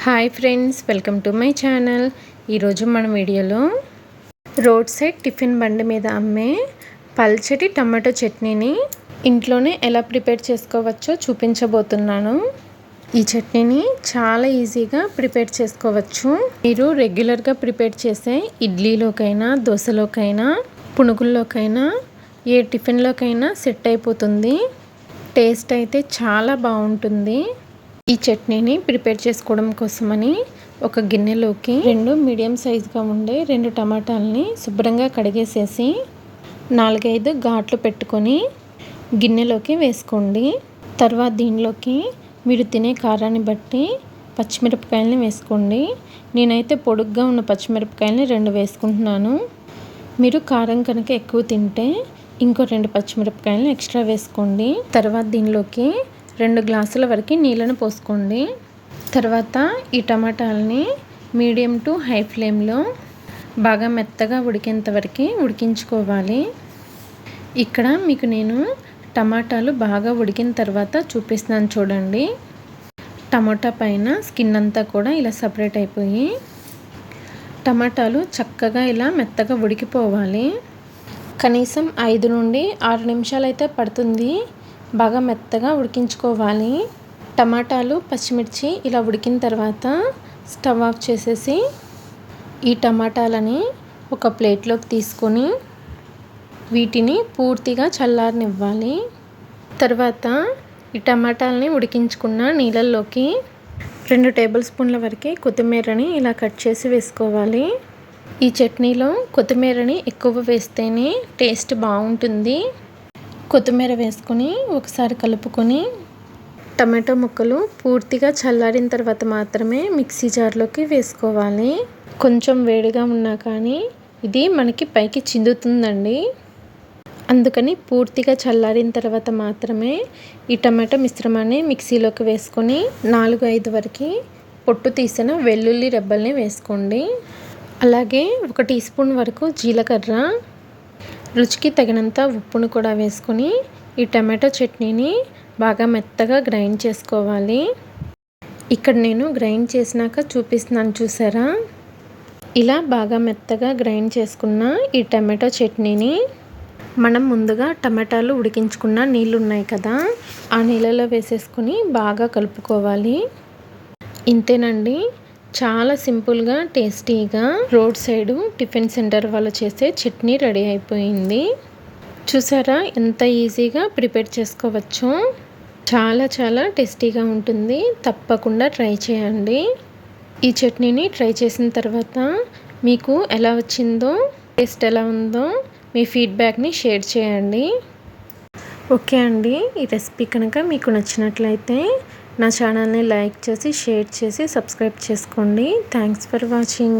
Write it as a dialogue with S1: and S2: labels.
S1: Hi friends, welcome to my channel. ఈరోజు మన వీడియోలో రోడ్ సైడ్ టిఫిన్ బండి మీద అమ్మే పల్చటి టమాటో చట్నీని ఇంట్లోనే ఎలా ప్రిపేర్ చేసుకోవచ్చో చూపించబోతున్నాను. ఈ చట్నీని చాలా ఈజీగా ప్రిపేర్ చేసుకోవచ్చు. మీరు రెగ్యులర్గా ప్రిపేర్ చేసే ఇడ్లీలోకైనా, దోశలోకైనా, పునుగుల్లోకైనా, ఏ టిఫిన్లోకైనా సెట్ అయిపోతుంది. టేస్ట్ అయితే చాలా బాగుంటుంది. ఈ చట్నీని ప్రిపేర్ చేసుకోవడం కోసమని ఒక గిన్నెలోకి 2 మీడియం సైజుగా ఉండే 2 టమాటాలని శుభ్రంగా కడిగేసేసి 4-5 ఘాట్లు పెట్టుకొని గిన్నెలోకి వేసుకోండి. తర్వాత దీనిలోకి మీరు తినే కారాన్ని బట్టి పచ్చిమిరపకాయలని వేసుకోండి. నేనైతే పొడుగ్గా ఉన్న పచ్చిమిరపకాయలని 2 వేసుకుంటున్నాను. మీరు కారం కనుక ఎక్కువ తింటే ఇంకో 2 పచ్చిమిరపకాయలని ఎక్స్ట్రా వేసుకోండి. తర్వాత దీనిలోకి 2 గ్లాసుల వరకు నీళ్ళను పోసుకోండి. తర్వాత ఈ టమాటాలని మీడియం టు హై ఫ్లేమ్లో బాగా మెత్తగా ఉడికేంత వరకు ఉడికించుకోవాలి. ఇక్కడ మీకు నేను టమాటాలు బాగా ఉడికిన తర్వాత చూపిస్తున్నాను చూడండి. టమాటా పైన స్కిన్ అంతా కూడా ఇలా సపరేట్ అయిపోయి టమాటాలు చక్కగా ఇలా మెత్తగా ఉడికిపోవాలి. కనీసం 5 నుండి 6 నిమిషాలు అయితే పడుతుంది. బాగా మెత్తగా ఉడికించుకోవాలి. టమాటాలు, పచ్చిమిర్చి ఇలా ఉడికిన తర్వాత స్టవ్ ఆఫ్ చేసేసి ఈ టమాటాలని ఒక ప్లేట్లోకి తీసుకొని వీటిని పూర్తిగా చల్లారనివ్వాలి. తర్వాత ఈ టమాటాలని ఉడికించుకున్న నీళ్ళల్లోకి 2 టేబుల్ స్పూన్ల వరకు కొత్తిమీరని ఇలా కట్ చేసి వేసుకోవాలి. ఈ చట్నీలో కొత్తిమీరని ఎక్కువ వేస్తేనే టేస్ట్ బాగుంటుంది. కొత్తిమీర వేసుకొని ఒకసారి కలుపుకొని టమాటో ముక్కలు పూర్తిగా చల్లారిన తర్వాత మాత్రమే మిక్సీ జార్లోకి వేసుకోవాలి. కొంచెం వేడిగా ఉన్నా కానీ ఇది మనకి పైకి చిందుతుందండి. అందుకని పూర్తిగా చల్లారిన తర్వాత మాత్రమే ఈ టమాటో మిశ్రమాన్ని మిక్సీలోకి వేసుకొని 4-5 వరకు పొట్టు తీసిన వెల్లుల్లి రెబ్బల్ని వేసుకోండి. అలాగే 1 టీ స్పూన్ వరకు జీలకర్ర, రుచికి తగినంత ఉప్పును కూడా వేసుకొని ఈ టమాటో చట్నీని బాగా మెత్తగా గ్రైండ్ చేసుకోవాలి. ఇక్కడ నేను గ్రైండ్ చేసినాక చూపిస్తున్నాను చూసారా. ఇలా బాగా మెత్తగా గ్రైండ్ చేసుకున్న ఈ టమాటో చట్నీని మనం ముందుగా టమాటాలు ఉడికించుకున్న నీళ్ళు ఉన్నాయి కదా, ఆ నీళ్ళలో వేసేసుకొని బాగా కలుపుకోవాలి. ఇంతేనండి, చాలా సింపుల్గా టేస్టీగా రోడ్ సైడు టిఫిన్ సెంటర్ వాళ్ళు చేసే చట్నీ రెడీ అయిపోయింది. చూసారా ఎంత ఈజీగా ప్రిపేర్ చేసుకోవచ్చో. చాలా టేస్టీగా ఉంటుంది. తప్పకుండా ట్రై చేయండి. ఈ చట్నీని ట్రై చేసిన తర్వాత మీకు ఎలా వచ్చిందో, టేస్ట్ ఎలా ఉందో మీ ఫీడ్బ్యాక్ని షేర్ చేయండి. ఓకే అండి, ఈ రెసిపీ కనుక మీకు నచ్చినట్లయితే నా ఛానల్ని లైక్ చేసి, షేర్ చేసి, సబ్స్క్రైబ్ చేసుకోండి. Thanks for watching.